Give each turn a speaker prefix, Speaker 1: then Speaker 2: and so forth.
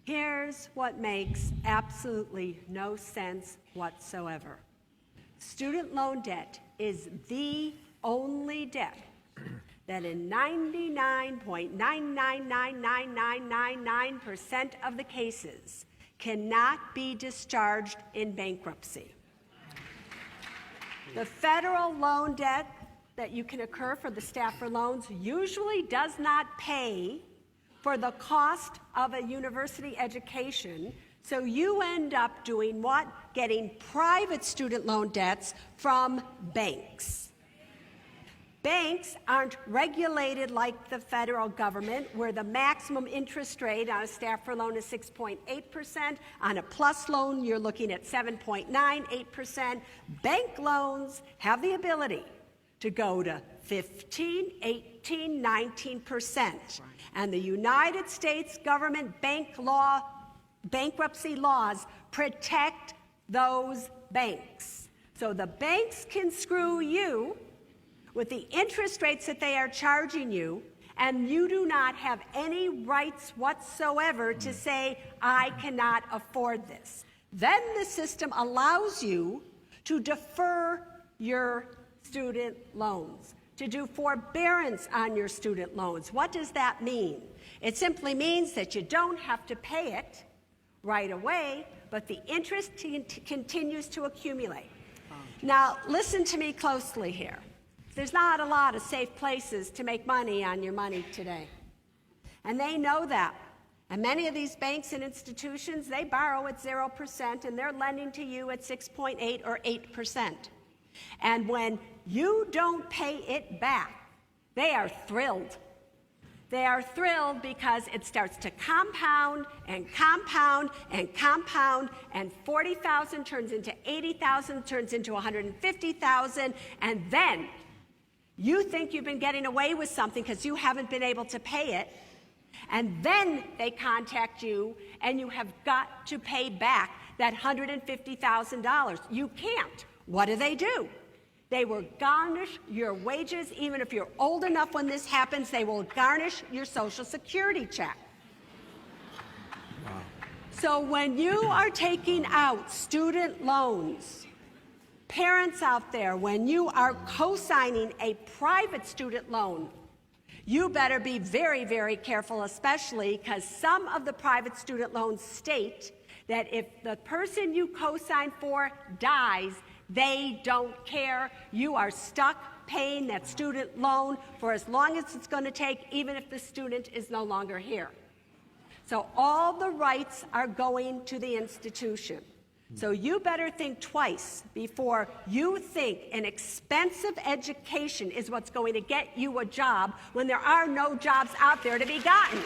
Speaker 1: Here's what makes absolutely no sense whatsoever. Student loan debt is the only debt that in 99.999999% of the cases cannot be discharged in bankruptcy. The federal loan debt that you can incur for the Stafford loans usually does not pay for the cost of a university education, so you end up doing what? Getting private student loan debts from banks. Banks aren't regulated like the federal government, where the maximum interest rate on a Stafford loan is 6.8%. On a PLUS loan, you're looking at 7.98%. Bank loans have the ability to go to 15, 18, 19%. And the United States government bankruptcy laws protect those banks. So the banks can screw you with the interest rates that they are charging you, and you do not have any rights whatsoever to say, I cannot afford this. Then the system allows you to defer your student loans, to do forbearance on your student loans. What does that mean? It simply means that you don't have to pay it right away, but the interest continues to accumulate. Now, listen to me closely here. There's not a lot of safe places to make money on your money today. And they know that. And many of these banks and institutions, they borrow at 0%, and they're lending to you at 6.8 or 8%. And when you don't pay it back, they are thrilled. They are thrilled because it starts to compound and compound and compound, and 40,000 turns into 80,000, turns into 150,000, and then you think you've been getting away with something because you haven't been able to pay it, and then they contact you, and you have got to pay back that $150,000. You can't. What do? They will garnish your wages. Even if you're old enough when this happens, they will garnish your Social Security check. Wow. So when you are taking out student loans, parents out there, when you are co-signing a private student loan, you better be very, very careful, especially because some of the private student loans state that if the person you co-sign for dies, they don't care. You are stuck paying that student loan for as long as it's going to take, even if the student is no longer here. So all the rights are going to the institution. So you better think twice before you think an expensive education is what's going to get you a job when there are no jobs out there to be gotten.